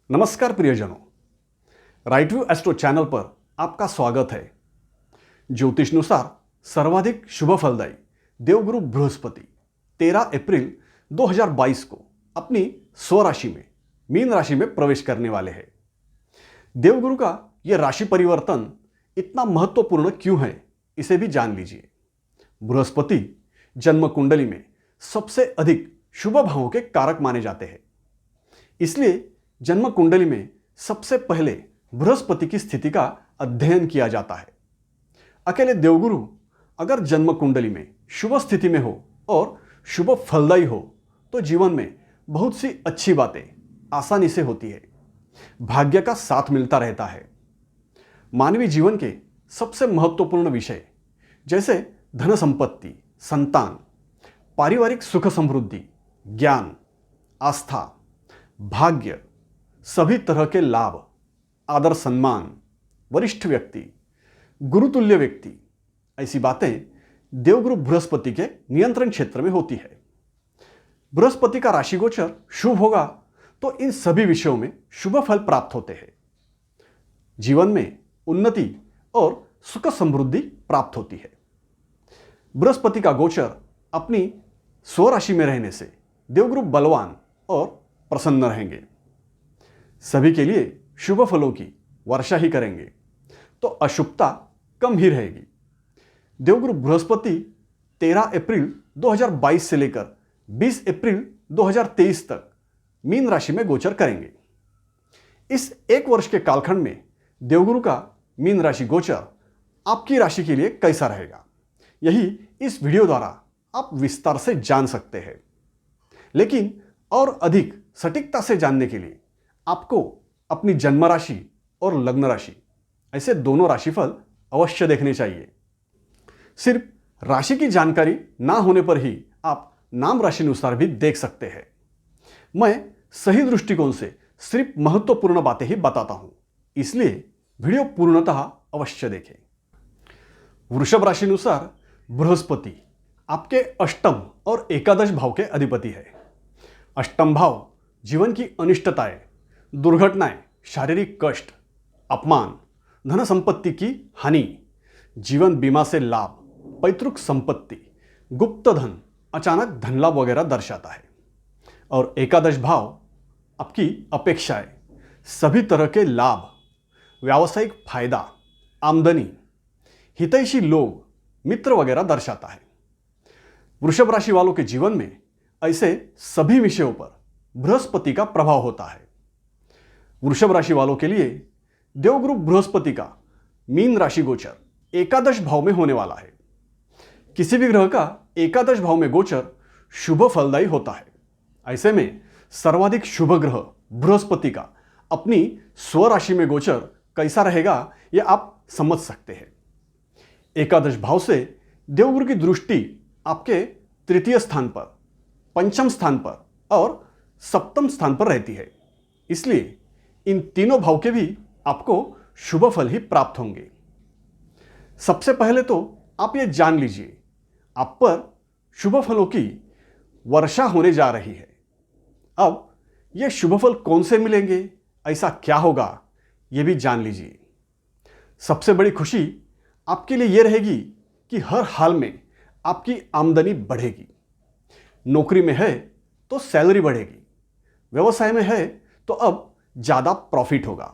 नमस्कार प्रियजनों, right view astro channel पर आपका स्वागत है। ज्योतिषनुसार सर्वाधिक शुभ फलदायी देवगुरु बृहस्पति 13 अप्रैल 2022 को अपनी स्वराशि में मीन राशि में प्रवेश करने वाले हैं। देवगुरु का यह राशि परिवर्तन इतना महत्वपूर्ण क्यों है, इसे भी जान लीजिए। बृहस्पति जन्म कुंडली में सबसे अधिक शुभ भावों के कारक माने जाते हैं, इसलिए जन्म कुंडली में सबसे पहले बृहस्पति की स्थिति का अध्ययन किया जाता है। अकेले देवगुरु अगर जन्म कुंडली में शुभ स्थिति में हो और शुभ फलदायी हो तो जीवन में बहुत सी अच्छी बातें आसानी से होती है, भाग्य का साथ मिलता रहता है। मानवीय जीवन के सबसे महत्वपूर्ण विषय जैसे धन संपत्ति, संतान, पारिवारिक सुख समृद्धि, ज्ञान, आस्था, भाग्य, सभी तरह के लाभ, आदर सम्मान, वरिष्ठ व्यक्ति, गुरुतुल्य व्यक्ति, ऐसी बातें देवगुरु बृहस्पति के नियंत्रण क्षेत्र में होती है। बृहस्पति का राशि गोचर शुभ होगा तो इन सभी विषयों में शुभ फल प्राप्त होते हैं। जीवन में उन्नति और सुख समृद्धि प्राप्त होती है। बृहस्पति का गोचर अपनी स्वराशि में रहने से देवगुरु बलवान और प्रसन्न रहेंगे। सभी के लिए शुभ फलों की वर्षा ही करेंगे तो अशुभता कम ही रहेगी। देवगुरु बृहस्पति 13 अप्रैल 2022 से लेकर 20 अप्रैल 2023 तक मीन राशि में गोचर करेंगे। इस एक वर्ष के कालखंड में देवगुरु का मीन राशि गोचर आपकी राशि के लिए कैसा रहेगा, यही इस वीडियो द्वारा आप विस्तार से जान सकते हैं। लेकिन और अधिक सटीकता से जानने के लिए आपको अपनी जन्म राशि और लग्न राशि ऐसे दोनों राशिफल अवश्य देखने चाहिए। सिर्फ राशि की जानकारी ना होने पर ही आप नाम राशि अनुसार भी देख सकते हैं। मैं सही दृष्टिकोण से सिर्फ महत्वपूर्ण बातें ही बताता हूं, इसलिए वीडियो पूर्णतः अवश्य देखें। वृषभ राशि अनुसार बृहस्पति आपके अष्टम और एकादश भाव के अधिपति है। अष्टम भाव जीवन की अनिष्टताएं, दुर्घटनाएं, शारीरिक कष्ट, अपमान, धन संपत्ति की हानि, जीवन बीमा से लाभ, पैतृक संपत्ति, गुप्त धन, अचानक धन लाभ वगैरह दर्शाता है। और एकादश भाव आपकी अपेक्षाएं, सभी तरह के लाभ, व्यावसायिक फायदा, आमदनी, हितैषी लोग, मित्र वगैरह दर्शाता है। वृषभ राशि वालों के जीवन में ऐसे सभी विषयों पर बृहस्पति का प्रभाव होता है। वृषभ राशि वालों के लिए देवगुरु बृहस्पति का मीन राशि गोचर एकादश भाव में होने वाला है। किसी भी ग्रह का एकादश भाव में गोचर शुभ फलदायी होता है। ऐसे में सर्वाधिक शुभ ग्रह बृहस्पति का अपनी स्वराशि में गोचर कैसा रहेगा यह आप समझ सकते हैं। एकादश भाव से देवगुरु की दृष्टि आपके तृतीय स्थान पर, पंचम स्थान पर और सप्तम स्थान पर रहती है, इसलिए इन तीनों भाव के भी आपको शुभ फल ही प्राप्त होंगे। सबसे पहले तो आप ये जान लीजिए, आप पर शुभ फलों की वर्षा होने जा रही है। अब ये शुभ फल कौन से मिलेंगे, ऐसा क्या होगा, ये भी जान लीजिए। सबसे बड़ी खुशी आपके लिए यह रहेगी कि हर हाल में आपकी आमदनी बढ़ेगी। नौकरी में है तो सैलरी बढ़ेगी, व्यवसाय में है तो अब ज़्यादा प्रॉफिट होगा,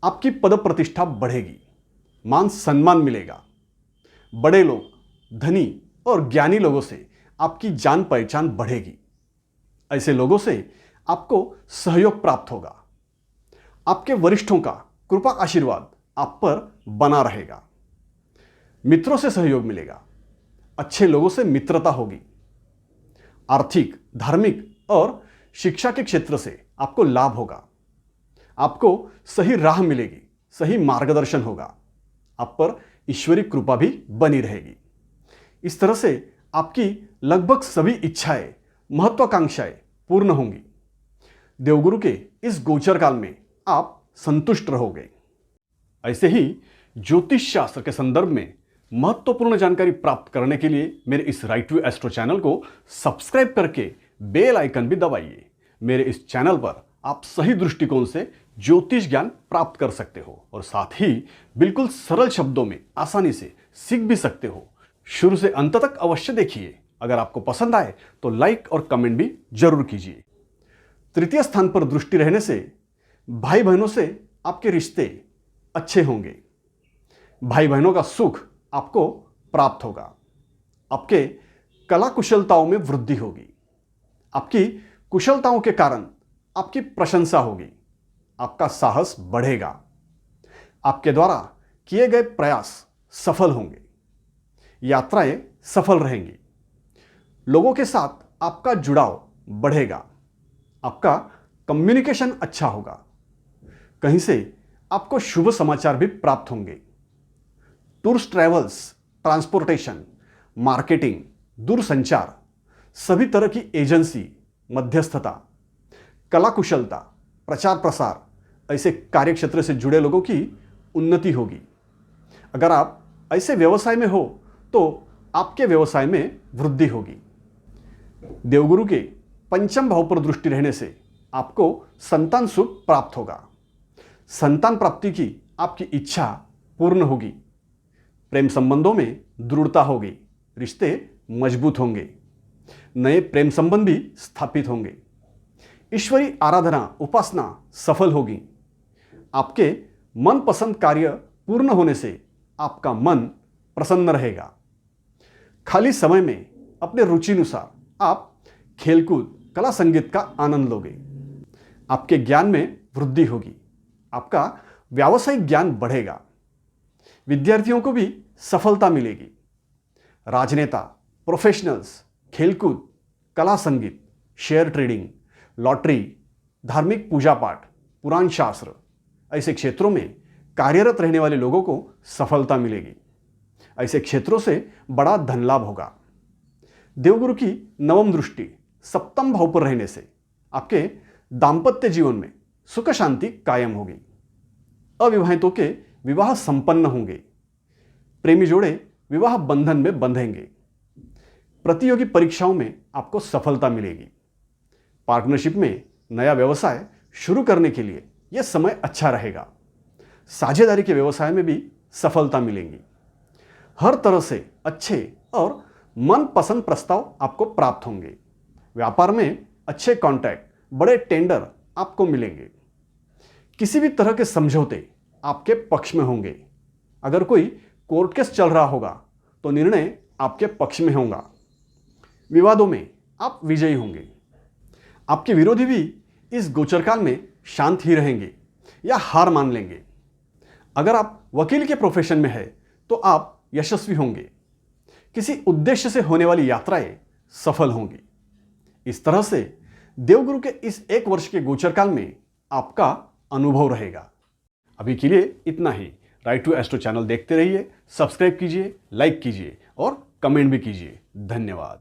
आपकी पद प्रतिष्ठा बढ़ेगी, मान सम्मान मिलेगा। बड़े लोग, धनी और ज्ञानी लोगों से आपकी जान पहचान बढ़ेगी। ऐसे लोगों से आपको सहयोग प्राप्त होगा। आपके वरिष्ठों का कृपा आशीर्वाद आप पर बना रहेगा। मित्रों से सहयोग मिलेगा, अच्छे लोगों से मित्रता होगी। आर्थिक, धार्मिक और शिक्षा के क्षेत्र से आपको लाभ होगा। आपको सही राह मिलेगी, सही मार्गदर्शन होगा। आप पर ईश्वरी कृपा भी बनी रहेगी। इस तरह से आपकी लगभग सभी इच्छाएं, महत्वाकांक्षाएं पूर्ण होंगी। देवगुरु के इस गोचर काल में आप संतुष्ट रहोगे। ऐसे ही ज्योतिष शास्त्र के संदर्भ में महत्वपूर्ण जानकारी प्राप्त करने के लिए मेरे इस राइट व्यू एस्ट्रो चैनल को सब्सक्राइब करके बेल आइकन भी दबाइए। मेरे इस चैनल पर आप सही दृष्टिकोण से ज्योतिष ज्ञान प्राप्त कर सकते हो और साथ ही बिल्कुल सरल शब्दों में आसानी से सीख भी सकते हो। शुरू से अंत तक अवश्य देखिए। अगर आपको पसंद आए तो लाइक और कमेंट भी जरूर कीजिए। तृतीय स्थान पर दृष्टि रहने से भाई बहनों से आपके रिश्ते अच्छे होंगे। भाई बहनों का सुख आपको प्राप्त होगा। आपके कला कुशलताओं में वृद्धि होगी। आपकी कुशलताओं के कारण आपकी प्रशंसा होगी। आपका साहस बढ़ेगा। आपके द्वारा किए गए प्रयास सफल होंगे। यात्राएं सफल रहेंगी। लोगों के साथ आपका जुड़ाव बढ़ेगा। आपका कम्युनिकेशन अच्छा होगा। कहीं से आपको शुभ समाचार भी प्राप्त होंगे। टूर्स, ट्रैवल्स, ट्रांसपोर्टेशन, मार्केटिंग, दूरसंचार, सभी तरह की एजेंसी, मध्यस्थता, कला कुशलता, प्रचार प्रसार, ऐसे कार्यक्षेत्र से जुड़े लोगों की उन्नति होगी। अगर आप ऐसे व्यवसाय में हो तो आपके व्यवसाय में वृद्धि होगी। देवगुरु के पंचम भाव पर दृष्टि रहने से आपको संतान सुख प्राप्त होगा। संतान प्राप्ति की आपकी इच्छा पूर्ण होगी। प्रेम संबंधों में दृढ़ता होगी। रिश्ते मजबूत होंगे। नए प्रेम संबंध भी स्थापित होंगे। ईश्वरी आराधना, उपासना सफल होगी। आपके मनपसंद कार्य पूर्ण होने से आपका मन प्रसन्न रहेगा। खाली समय में अपने रुचिनुसार आप खेलकूद, कला, संगीत का आनंद लोगे। आपके ज्ञान में वृद्धि होगी। आपका व्यावसायिक ज्ञान बढ़ेगा। विद्यार्थियों को भी सफलता मिलेगी। राजनेता, प्रोफेशनल्स, खेलकूद, कला, संगीत, शेयर ट्रेडिंग, लॉटरी, धार्मिक पूजा पाठ, पुराण शास्त्र, ऐसे क्षेत्रों में कार्यरत रहने वाले लोगों को सफलता मिलेगी। ऐसे क्षेत्रों से बड़ा धन लाभ होगा। देवगुरु की नवम दृष्टि सप्तम भाव पर रहने से आपके दांपत्य जीवन में सुख शांति कायम होगी। अविवाहितों के विवाह संपन्न होंगे। प्रेमी जोड़े विवाह बंधन में बंधेंगे। प्रतियोगी परीक्षाओं में आपको सफलता मिलेगी। पार्टनरशिप में नया व्यवसाय शुरू करने के लिए यह समय अच्छा रहेगा। साझेदारी के व्यवसाय में भी सफलता मिलेंगी। हर तरह से अच्छे और मनपसंद प्रस्ताव आपको प्राप्त होंगे। व्यापार में अच्छे कॉन्ट्रैक्ट, बड़े टेंडर आपको मिलेंगे। किसी भी तरह के समझौते आपके पक्ष में होंगे। अगर कोई कोर्ट केस चल रहा होगा तो निर्णय आपके पक्ष में होगा। विवादों में आप विजयी होंगे। आपके विरोधी भी इस गोचरकाल में शांत ही रहेंगे या हार मान लेंगे। अगर आप वकील के प्रोफेशन में है तो आप यशस्वी होंगे। किसी उद्देश्य से होने वाली यात्राएं सफल होंगी। इस तरह से देवगुरु के इस एक वर्ष के गोचरकाल में आपका अनुभव रहेगा। अभी के लिए इतना ही। राइट टू एस्ट्रो चैनल देखते रहिए, सब्सक्राइब कीजिए, लाइक कीजिए और कमेंट भी कीजिए। धन्यवाद।